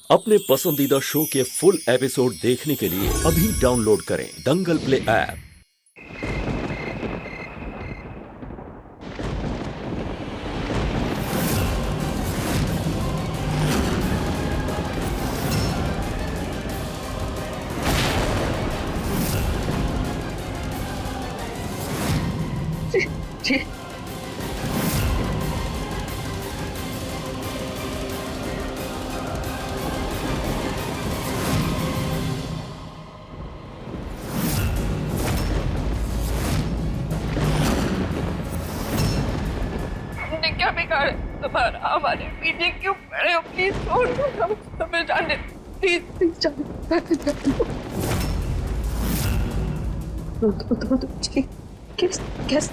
अपने पसंदीदा शो के फुल एपिसोड देखने के लिए अभी डाउनलोड करें दंगल प्ले ऐप। जी हमने क्या बिगाड़ा तुम्हारा? हमारे पीछे क्यों पड़े हो? प्लीज छोड़ दो, हमें जाने, प्लीज प्लीज जाने दो। जी किस किस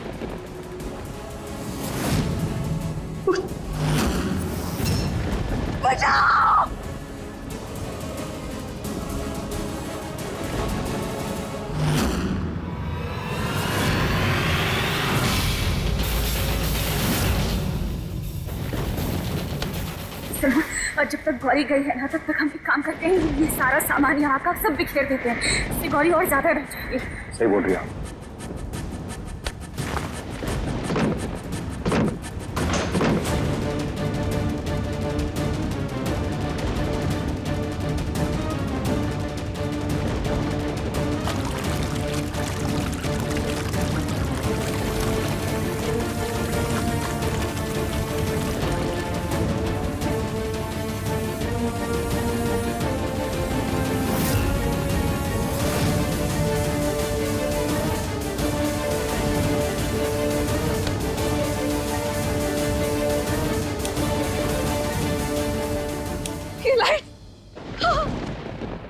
बचाओ! और जब तक गौरी गई है ना तब तक हम एक काम करते हैं, ये सारा सामान यहाँ का सब बिखेर देते हैं, इससे गौरी और ज्यादा डर जाएगी। सही बोल रही है।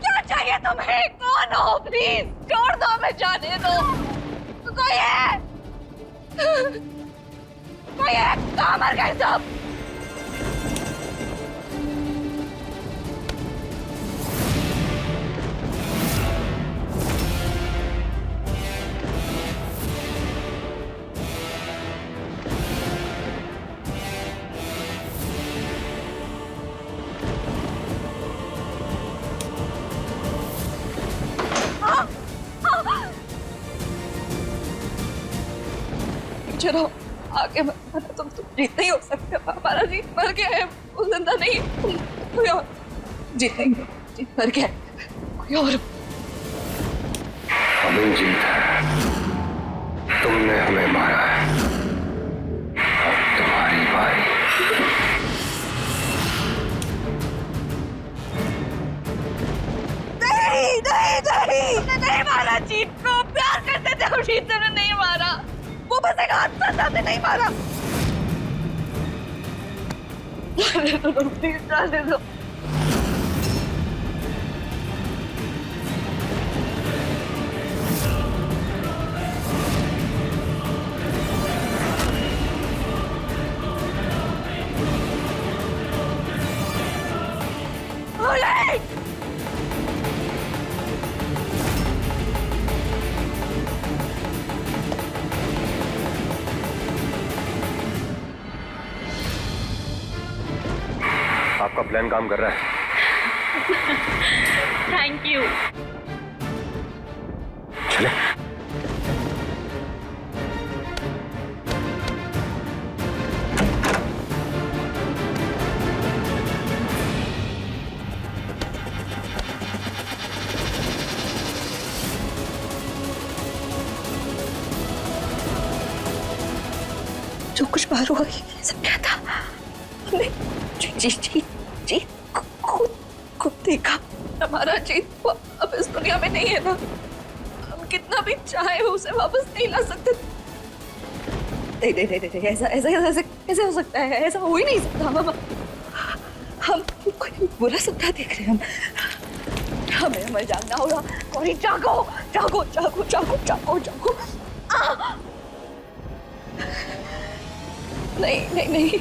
क्या चाहिए तुम्हें? कौन हो? प्लीज छोड़ दो, हमें जाने दो। कोई है? कोई है? कहाँ मर गए सब? चलो आगे मत, तुम जीत नहीं हो सकते। हमारा जीत मर गया है, वो जिंदा नहीं। कोई और जीतेंगे, जीत मर गया, कोई और। हमें जीत है, तुमने हमें मारा है, अब तुम्हारी बारी। नहीं नहीं नहीं, नहीं मारा जीत को, प्यार करते थे हम, जीत ने नहीं मारा, वो बस एक हादसा था, नहीं मारा। प्लीज जाने दो। आपका प्लान काम कर रहा है। Thank you. चले। जो कुछ बाहर हुआ सब क्या था? हमने जी जी जी खुद देखा। हमारा जीत अब इस दुनिया में नहीं है ना, हम कितना भी चाहे उसे वापस नहीं ला सकते। नहीं, ऐसा ऐसा ऐसा कैसे हो सकता है? ऐसा हो ही नहीं सकता। हम कोई बुरा सपना देख रहे हैं। हमें जागना होगा। गौरी जागो जागो जागो जागो जागो जागो। नहीं नहीं नहीं,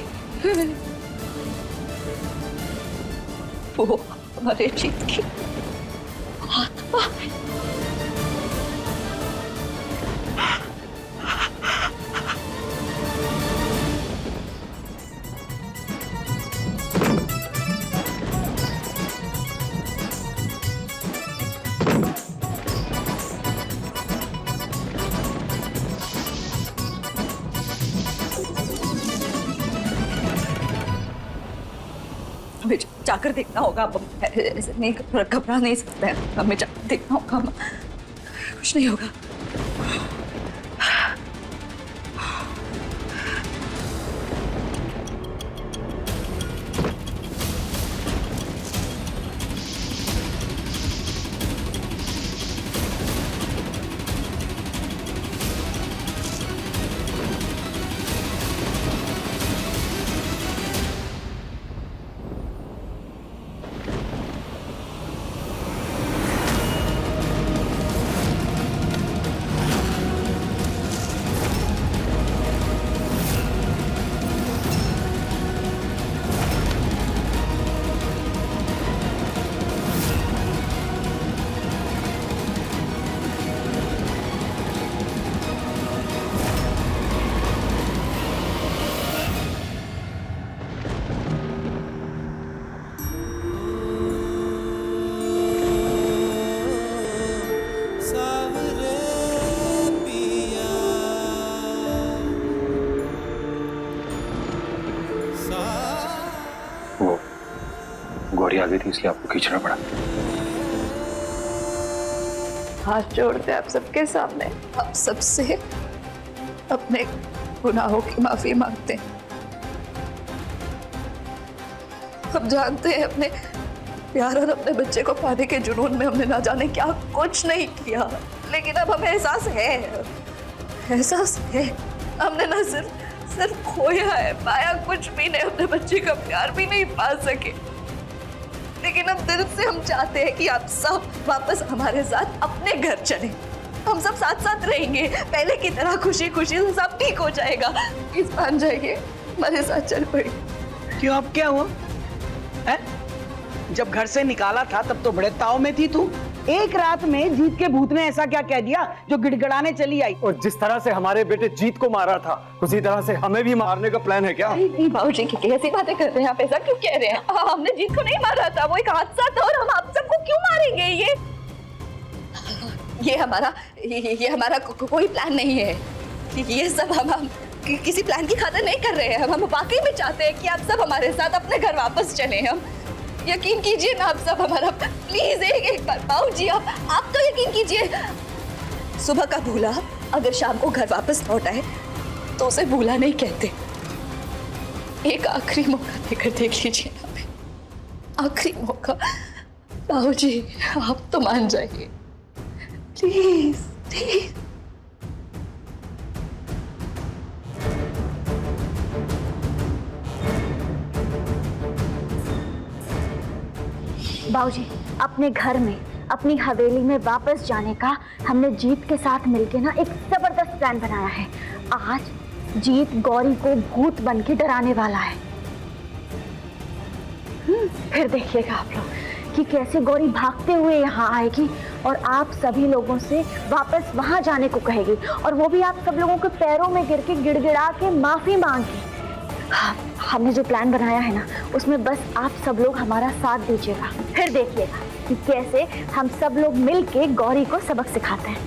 वो हमारे जीत की आत्मा है। जाकर देखना होगा। अब ऐसे नहीं घबरा नहीं सकते हैं, हमें जाकर देखना होगा। कुछ नहीं होगा। गौरी आ गई थी इसलिए आपको खींचना पड़ा। हाथ जोड़ते आप सबके सामने, आप सबसे अपने गुनाहों की माफी मांगते हैं। हम जानते हैं अपने प्यार और अपने बच्चे को पाने के जुनून में हमने ना जाने क्या कुछ नहीं किया, लेकिन अब हमें एहसास है हमने ना सिर्फ खोया है, पाया कुछ भी नहीं, अपने बच्चे का प्यार भी नहीं पा सके। लेकिन अब दिल से हम चाहते हैं कि आप सब वापस हमारे साथ अपने घर चलें। हम सब साथ साथ रहेंगे, पहले की तरह खुशी खुशी से सब ठीक हो जाएगा। प्लीज मान जाइए, हमारे साथ चल पड़े। क्यों, अब क्या हुआ है? जब घर से निकाला था तब तो बड़े ताव में थी तू। एक रात में जीत के भूत ने ऐसा क्या कह दिया जो गिड़गिड़ाने चली आई? और जिस तरह से हमारे बेटे जीत को मारा था उसी तरह से हमें भी मारने का प्लान है क्या? नहीं बाबूजी, कैसी बातें कर रहे हैं आप? ऐसा क्यों कह रहे हैं? हमने जीत को नहीं मारा था, वो एक हादसा था। और हम आप सबको क्यों मारेंगे? ये हमारा कोई प्लान नहीं है। ये सब हम किसी प्लान की खातिर नहीं कर रहे हैं। हम वाकई में चाहते हैं कि आप सब हमारे साथ अपने घर वापस चले। हम यकीन कीजिए ना आप सब हमारा, प्लीज एक बार बाबूजी आप तो यकीन कीजिए। सुबह का भूला अगर शाम को घर वापस लौट आए तो उसे भूला नहीं कहते। एक आखिरी मौका देकर देख लीजिए ना, आखिरी मौका। बाबूजी आप तो मान जाइए प्लीज प्लीज। बाबूजी, अपने घर में, अपनी हवेली में वापस जाने का हमने जीत के साथ मिलके ना एक जबरदस्त प्लान बनाया है। आज जीत गौरी को भूत बन के डराने वाला है। फिर देखिएगा आप लोग कि कैसे गौरी भागते हुए यहाँ आएगी और आप सभी लोगों से वापस वहाँ जाने को कहेगी, और वो भी आप सब लोगों के पैरों में गिर के गिड़गिड़ा के माफी मांगी। हाँ, हमने जो प्लान बनाया है ना उसमें बस आप सब लोग हमारा साथ दीजिएगा। फिर देखिएगा कि कैसे हम सब लोग मिलके गौरी को सबक सिखाते हैं।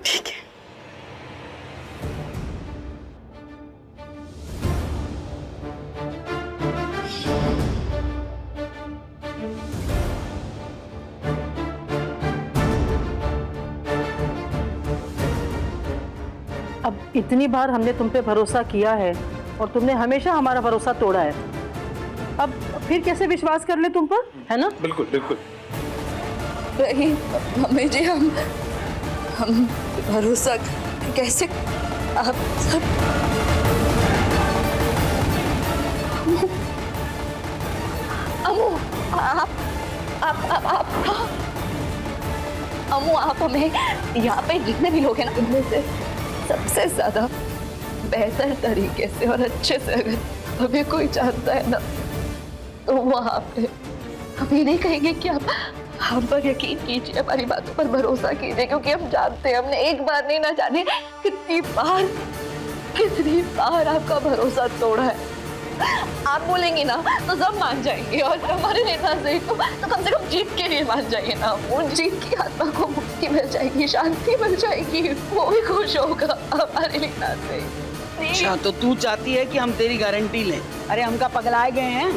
ठीक है। अब इतनी बार हमने तुम पे भरोसा किया है और तुमने हमेशा हमारा भरोसा तोड़ा है। अब फिर कैसे विश्वास कर ले तुम पर, है ना? बिल्कुल बिल्कुल। नहीं मम्मी जी, हम भरोसा कैसे? आप सब अम्मू, अम्मू आप हमें यहाँ पे जितने भी लोग हैं ना उनमें से सबसे ज्यादा बेहतर तरीके से और अच्छे से अगर हमें कोई जानता है ना तो वहाँ पे हम ये नहीं कहेंगे कि आप हम पर यकीन कीजिए, हमारी बातों पर भरोसा कीजिए, क्योंकि हम जानते हैं हमने एक बार नहीं ना जाने कितनी बार आपका भरोसा तोड़ा है। आप बोलेंगे ना तो सब मान जाएंगे, और हमारे नेता से तो कम से कम जीत के लिए मान जाइए ना। वो जीत की आत्मा को मुक्ति मिल जाएगी, शांति मिल जाएगी, वो भी खुश होगा हमारे नेता से। अच्छा, तो तू चाहती है कि हम तेरी गारंटी लें? अरे हम का पगलाए गए हैं?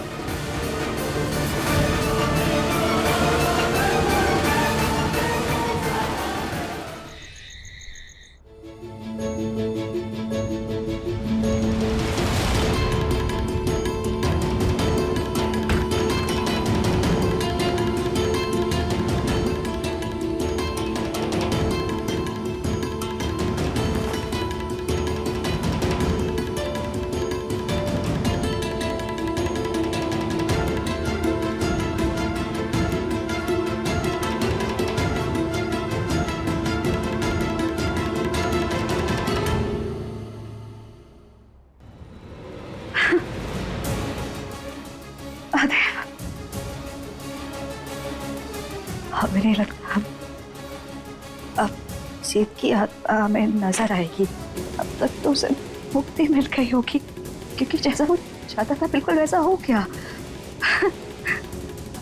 हमें नहीं लगता अब जीत की आत्मा हमें नजर आएगी। अब तक तो उसे मुक्ति मिल गई होगी, क्योंकि जैसा वो चाहता था बिल्कुल वैसा हो गया।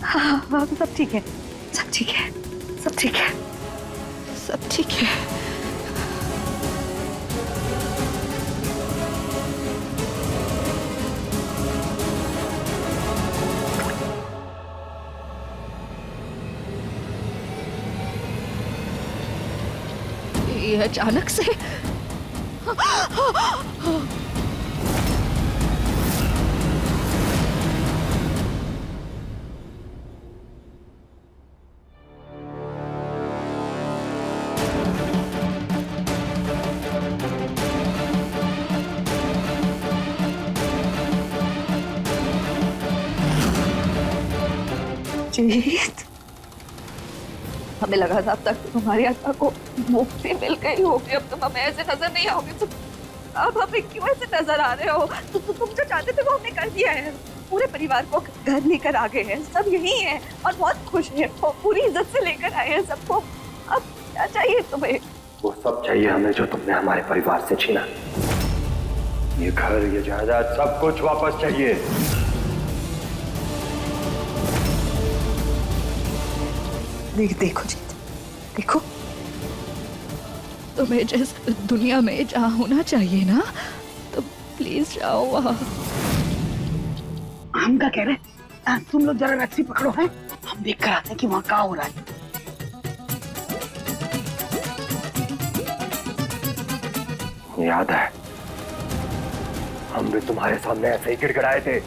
हाँ, सब ठीक है, सब ठीक है, सब ठीक है, सब ठीक है। ये अचानक से जीत, हमें लगा था अब तक तुम्हारी आत्मा को मुक्ति मिल गई होगी, अब तुम हमें ऐसे नजर नहीं आओगे। तुम अब हमें क्यों ऐसे नजर आ रहे हो? तुम जो चाहते थे वो हमने कर दिया है। पूरे परिवार को घर लेकर आ गए हैं, सब यही है और बहुत खुश हैं, पूरी इज्जत से लेकर आए हैं सबको। अब क्या चाहिए तुम्हें? वो सब चाहिए हमें जो तुमने हमारे परिवार से छीना। ये घर, ये जायदाद, सब कुछ वापस चाहिए। देखो जीत, देखो तुम्हें जिस दुनिया में जहाँ होना चाहिए ना, तो प्लीज जाओ वहाँ। हम क्या कह रहे हैं, तुम लोग जरा रस्सी पकड़ो है, हम देख कर आते हैं कि वहाँ क्या हो रहा है। याद है हम भी तुम्हारे सामने ऐसे ही गिड़गिड़ाए थे,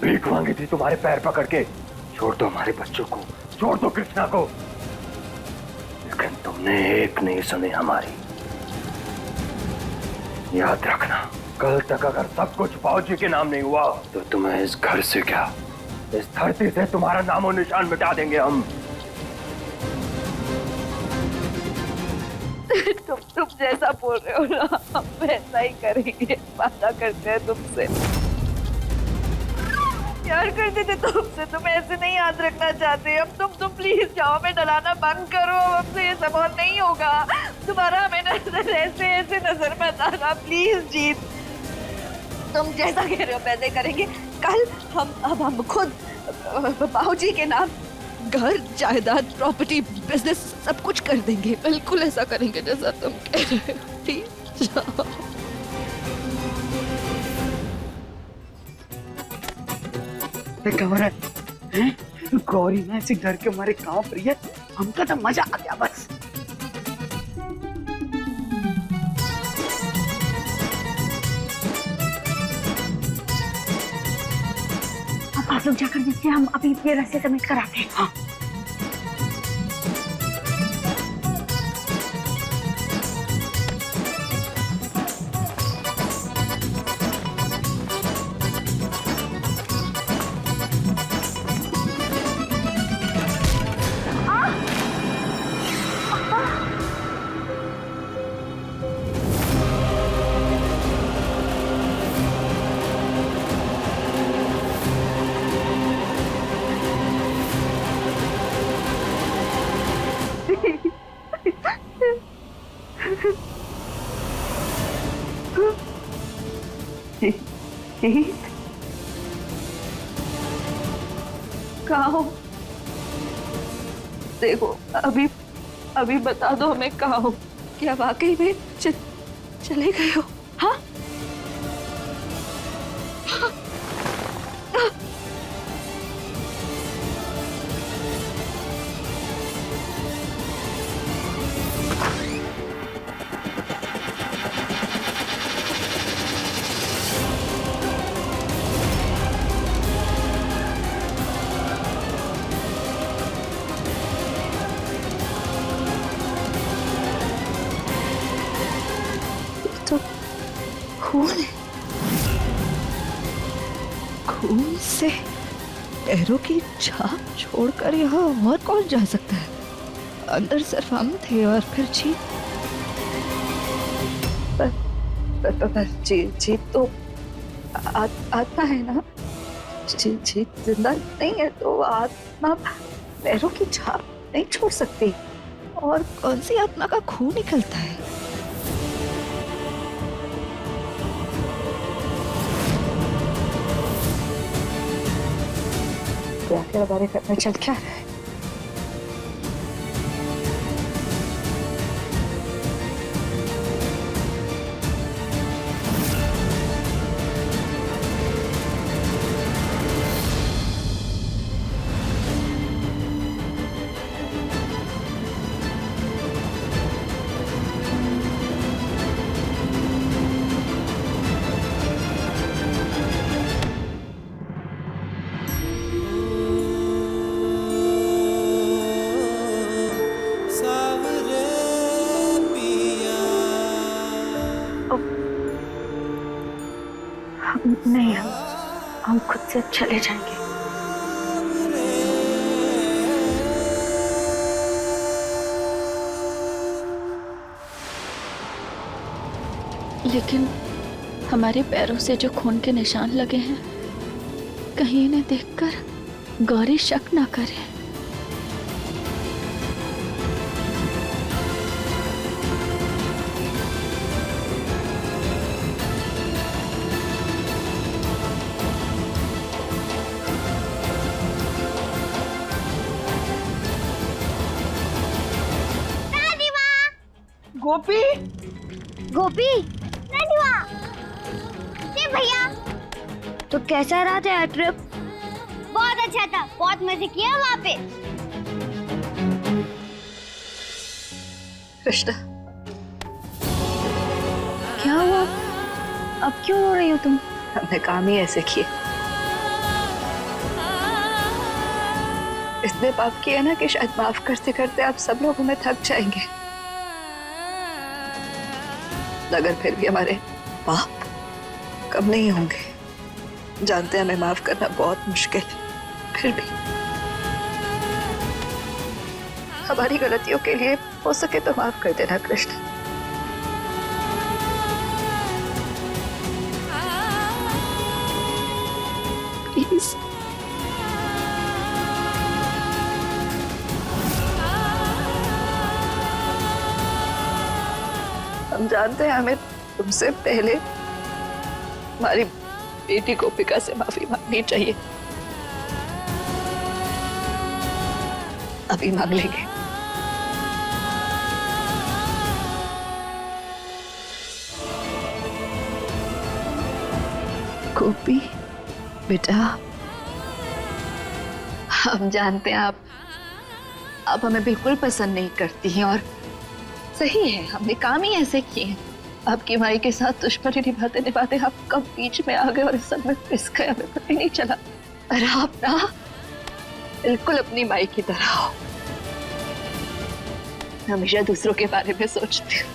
भीख मांगी थी तुम्हारे पैर पकड़ के, छोड़ दो हमारे बच्चों को, छोड़ दो कृष्णा को, लेकिन तुमने एक नहीं सुनी हमारी। याद रखना, कल तक अगर सब कुछ बाबूजी के नाम नहीं हुआ तो तुम्हें इस घर से क्या, इस धरती से तुम्हारा नामो निशान मिटा देंगे हम। तुम जैसा बोल रहे हो ना, हम वैसा ही करेंगे, वादा करते हैं तुमसे। प्यार करते थे तुमसे, तुम ऐसे नहीं याद रखना चाहते। अब तुम प्लीज जाओ, हमें डराना बंद करो, हमसे ये सब और नहीं होगा। तुम्हारा हमें नजर ऐसे नजर मत आना प्लीज जीत। तुम जैसा कह रहे हो वैसे करेंगे। कल हम खुद बाबूजी के नाम घर, जायदाद, प्रॉपर्टी, बिजनेस सब कुछ कर देंगे। बिल्कुल ऐसा करेंगे जैसा तुम कह रहे हो। प्लीज जाओ। गौरी ना ऐसे घर के हमारे गाँव पर है, हमका तो मजा आ गया बस। अब आप लोग जाकर देखिए, हम अभी ये रस्सी समेट कर आते हैं। हाँ। कहाँ हो? देखो अभी बता दो हमें कहाँ हो। क्या वाकई में चले गए हो? हाँ? तो खून से पैरों की छाप छोड़कर यहाँ और कौन जा सकता है? अंदर सिर्फ हम थे और फिर जीत। पर जीत तो आत्मा है ना? जीत जिंदा नहीं है तो आत्मा पैरों की छाप नहीं छोड़ सकती। और कौन सी आत्मा का खून निकलता है? आखिर हमारे घर में चल क्या रहा है? नहीं, हम खुद से चले जाएंगे। लेकिन हमारे पैरों से जो खून के निशान लगे हैं, कहीं इन्हें देखकर गौरी शक ना करे। गोपी, गोपी, भैया, तो कैसा रहा था ट्रिप? बहुत अच्छा था, बहुत मजे किया वहाँ पे। कृष्णा, क्या हुआ? अब क्यों रो रही हो तुम? हमने काम ही ऐसे किए, इतने पाप किए ना कि शायद माफ करते करते आप सब लोग हमें थक जाएंगे। अगर फिर भी हमारे पाप कम नहीं होंगे। जानते हैं हमें माफ करना बहुत मुश्किल है, फिर भी हमारी गलतियों के लिए हो सके तो माफ कर देना कृष्ण। प्लीज। हम जानते हैं हमें तुमसे पहले हमारी बेटी गोपिका से माफी मांगनी चाहिए। अभी मांग लेंगे। गोपी बेटा, हम जानते हैं आप हमें बिल्कुल पसंद नहीं करती हैं और सही है, हमने काम ही ऐसे किए हैं। आपकी माई के साथ दुश्मनी निभाते निभाते आप कब बीच में आ गए और इस सब में पिस गए, हमें पता ही नहीं चला। और आप ना बिल्कुल अपनी माई की तरह हो, हमेशा दूसरों के बारे में सोचते हो।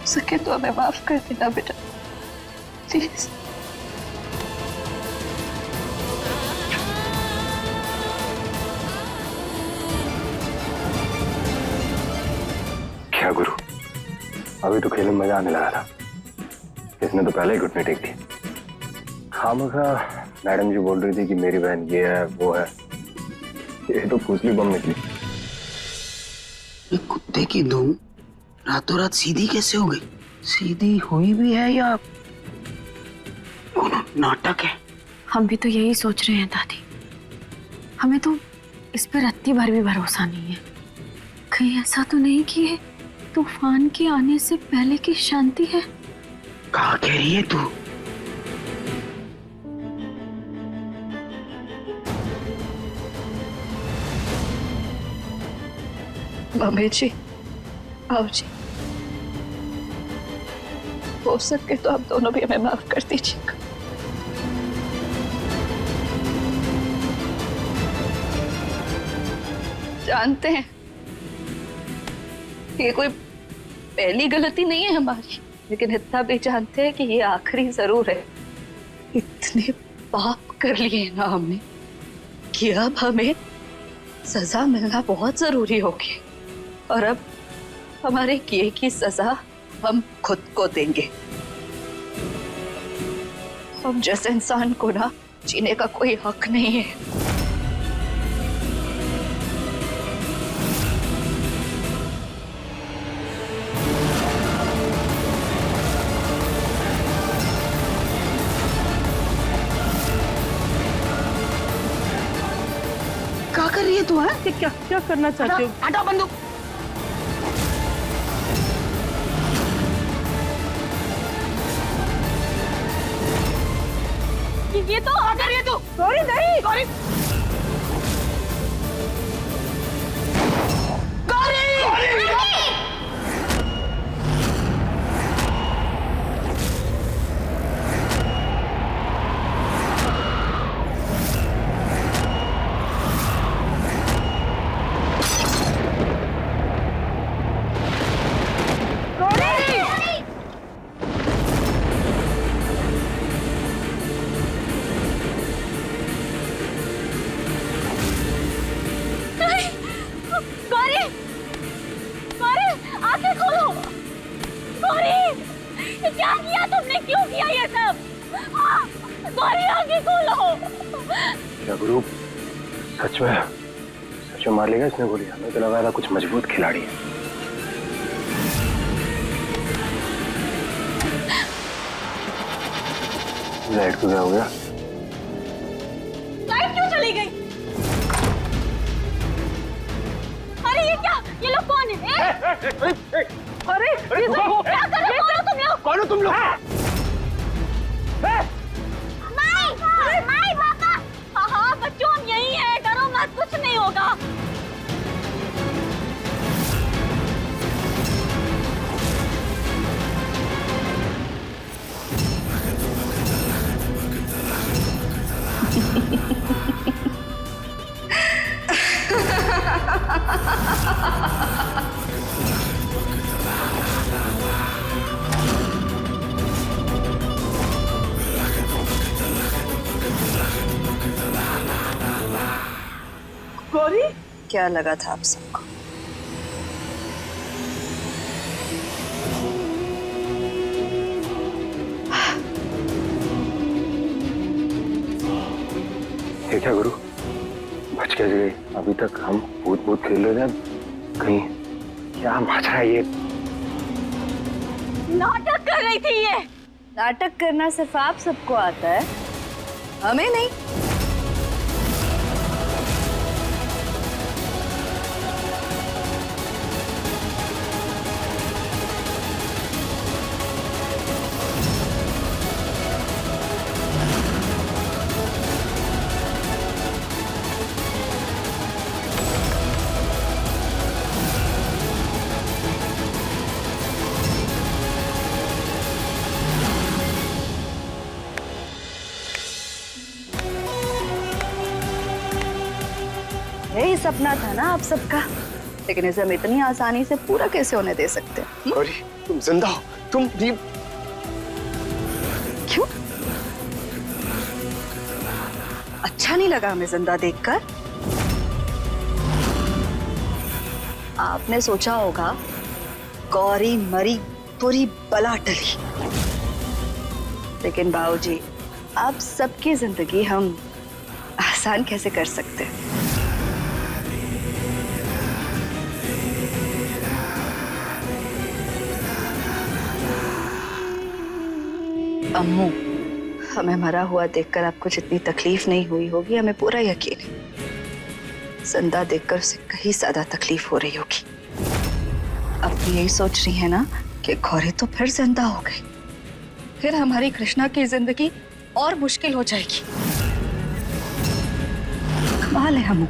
सके तो हमें माफ कर देना बेटा, प्लीज। क्या गुरु, अभी तो खेल में मजा आने लगा था, इसने तो पहले ही घुटने टेक दिए। खामखा मैडम जी बोल रही थी कि मेरी बहन ये है वो है, ये तो फुसली बम निकली। ये कुत्ते की धूम रातों रात सीधी कैसे हो गई? सीधी हुई भी है या नाटक है? हम भी तो यही सोच रहे हैं दादी। हमें तो इस पर रत्ती भर भी भरोसा नहीं है। कहीं ऐसा तो नहीं कि ये तूफान के आने से पहले की शांति है? कहाँ कह रही है तू? मम्मी जी, आओ जी, हो सके तो आप दोनों भी हमें माफ कर दीजिएगा। जानते हैं ये कोई पहली गलती नहीं है हमारी, लेकिन इतना भी जानते हैं कि ये आखिरी जरूर है। इतने पाप कर लिए ना हमने कि अब हमें सजा मिलना बहुत जरूरी होगी, और अब हमारे किए की सजा हम खुद को देंगे। हम जैसे इंसान को ना जीने का कोई हक नहीं है। कर रही है तू? है क्या क्या करना चाहती हो? हटाओ बंदूक। ये तो क्या कर रही है तू? गौरी नहीं गौरी गौरी गौरी गौरी आंखें खोलो। गौरी ये क्या किया तुमने? क्यों किया ये सब? गौरी आंखें खोलो। क्या गुरु सच में मार लेगा इसने गोली? हमें तो लगा था कुछ मजबूत खिलाड़ी है। लाइट को क्या हो गया? लाइट क्यों चली गई? अरे ये क्या? ये लोग कौन है? अरे ये सब क्या कर रहे हो? तुम लोग? कौन हो तुम लोग? माई पापा। हाँ बच्चों हम यही हैं, डरो मत, कुछ नहीं होगा। गौरी क्या लगा था आप सबको? ये क्या गुरु बच कैसे गई? अभी तक हम भूत खेल रहे थे, कहीं क्या माजरा है ये? नाटक कर रही थी ये। नाटक करना सिर्फ आप सबको आता है, हमें नहीं। यही सपना था ना आप सबका, लेकिन इसे हम इतनी आसानी से पूरा कैसे होने दे सकते हैं? गौरी तुम जिंदा हो, तुम भी। क्यों? अच्छा नहीं लगा हमें जिंदा देखकर? आपने सोचा होगा गौरी मरी, पूरी बला टली, लेकिन बाबूजी आप सबकी जिंदगी हम आसान कैसे कर सकते हैं? अम्मू, हमें मरा हुआ देखकर आपको जितनी तकलीफ नहीं हुई होगी, हमें पूरा यकीन है जिंदा देखकर उसे कहीं ज्यादा तकलीफ हो रही होगी। अब भी यही सोच रही है ना कि गौरी तो फिर जिंदा हो गई, फिर हमारी कृष्णा की जिंदगी और मुश्किल हो जाएगी। कमाल है अम्मू,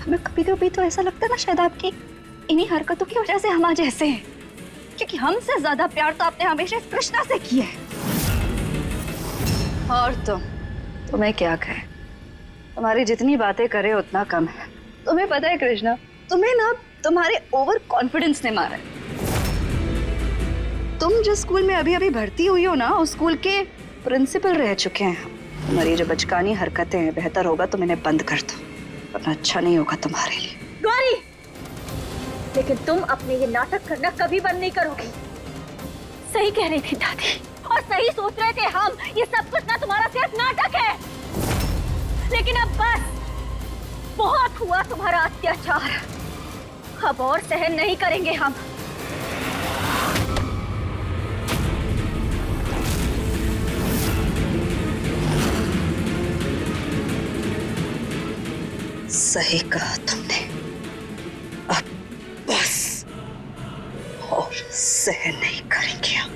हमें कभी कभी तो ऐसा लगता है ना शायद आपकी इन्हीं हरकतों की वजह से हम आज ऐसे हैं, क्योंकि हमसे ज्यादा प्यार तो आपने हमेशा कृष्णा से किया है। और तुम्हें क्या कहे, तुम्हारी जितनी बातें करे उतना कम है। तुम्हें पता है कृष्णा, तुम्हें ना तुम्हारे ओवर कॉन्फिडेंस ने मारा है। तुम जिस स्कूल में अभी अभी भर्ती हुई हो ना, उस स्कूल के प्रिंसिपल रह चुके हैं। तुम्हारी जो बचकानी हरकतें हैं, बेहतर होगा तुम इन्हें बंद कर दो, वरना अच्छा नहीं होगा तुम्हारे लिए। गौरी, लेकिन तुम अपने ये नाटक करना कभी बंद नहीं करोगी। सही कह रही थी दादी, और सही सोच रहे थे हम। ये सब कुछ ना तुम्हारा सिर्फ नाटक है, लेकिन अब बस बहुत हुआ तुम्हारा अत्याचार। अब और सहन नहीं करेंगे हम। सही कहा तुमने। अब बस और सहन नहीं करेंगे हम।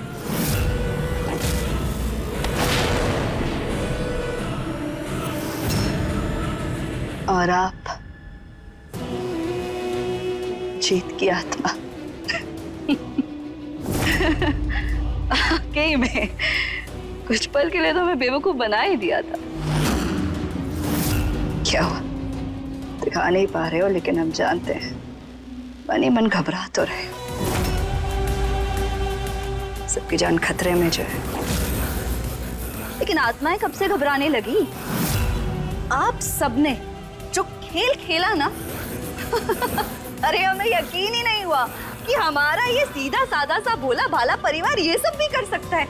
और आप जीत की आत्मा वाकई में कुछ पल के लिए तो मैं बेवकूफ बना ही दिया था। क्या हुआ, दिखा नहीं पा रहे हो, लेकिन हम जानते हैं मन ही मन घबरा तो रहे हो। सबकी जान खतरे में जो है, लेकिन आत्माएं कब से घबराने लगी? आप सबने जो खेल खेला ना अरे हमें यकीन ही नहीं हुआ कि हमारा ये सीधा साधा सा भोला भाला परिवार ये सब भी कर सकता है।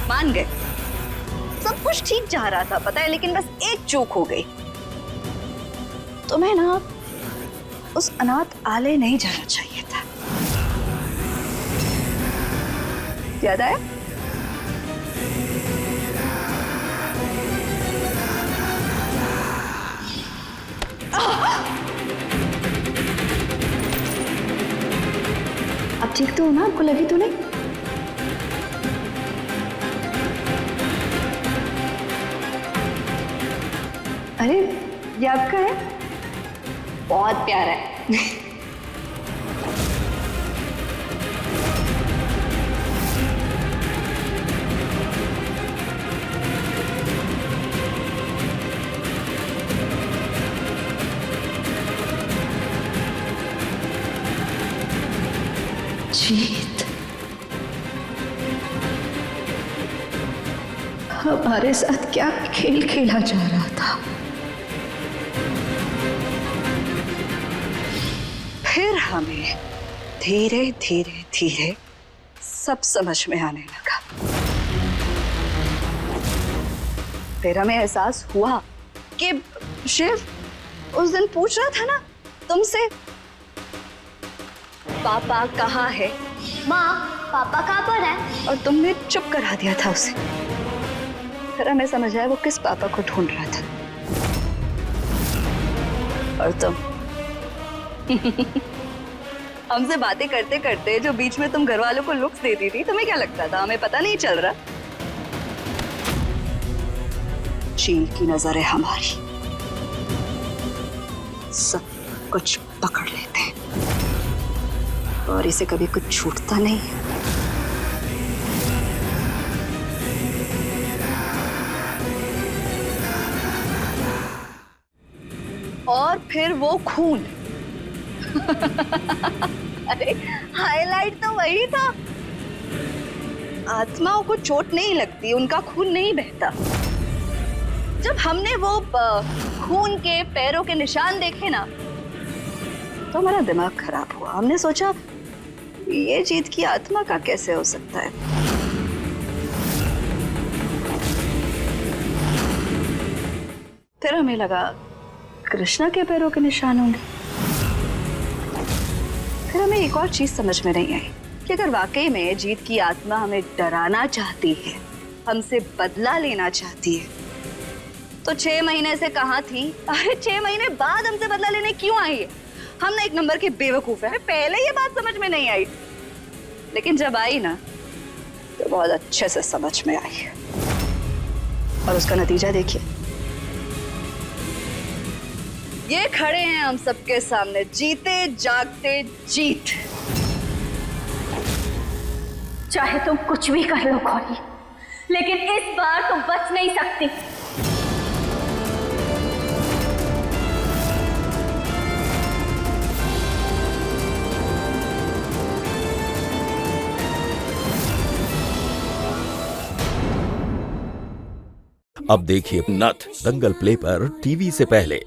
मान गए, सब कुछ ठीक जा रहा था पता है, लेकिन बस एक चूक हो गई। तुम्हें ना उस अनाथ आलय नहीं जाना चाहिए था। याद आया? अब ठीक तो हो ना? आपको लगी तो नहीं? अरे ये आपका है, बहुत प्यारा है। जीत, हमारे साथ क्या खेल खेला जा रहा था? फिर हमें धीरे धीरे धीरे सब समझ में आने लगा। फिर हमें एहसास हुआ कि शिव उस दिन पूछ रहा था ना तुमसे, पापा कहाँ है? माँ, पापा कहाँ पर है? और तुमने चुप करा दिया था उसे। फिर हमें समझ आया वो किस पापा को ढूंढ रहा था। और तुम हमसे बातें करते करते जो बीच में तुम घर वालों को लुक्स देती थी, तुम्हें क्या लगता था हमें पता नहीं चल रहा? चील की नजर है हमारी, सब कुछ पकड़ लेते हैं और इसे कभी कुछ छूटता नहीं। और फिर वो खून अरे हाईलाइट तो वही था। आत्माओं को चोट नहीं लगती, उनका खून नहीं बहता। जब हमने वो खून के पैरों के निशान देखे ना, तो हमारा दिमाग खराब हुआ। हमने सोचा ये जीत की आत्मा का कैसे हो सकता है। फिर हमें लगा कृष्णा के पैरों के निशान होंगे। फिर हमें एक और चीज समझ में नहीं आई कि अगर वाकई में जीत की आत्मा हमें डराना चाहती है, हमसे बदला लेना चाहती है, तो 6 महीने से कहाँ थी? अरे 6 महीने बाद हमसे बदला लेने क्यों आई है? हम ना एक नंबर के बेवकूफ है। पहले ये बात समझ में नहीं आई, लेकिन जब आई ना तो बहुत अच्छे से समझ में आई। और उसका नतीजा देखिए, ये खड़े हैं हम सबके सामने, जीते जागते जीत। चाहे तुम कुछ भी कर लो गौरी, लेकिन इस बार तुम बच नहीं सकती। अब देखिए नथ दंगल प्ले पर टीवी से पहले।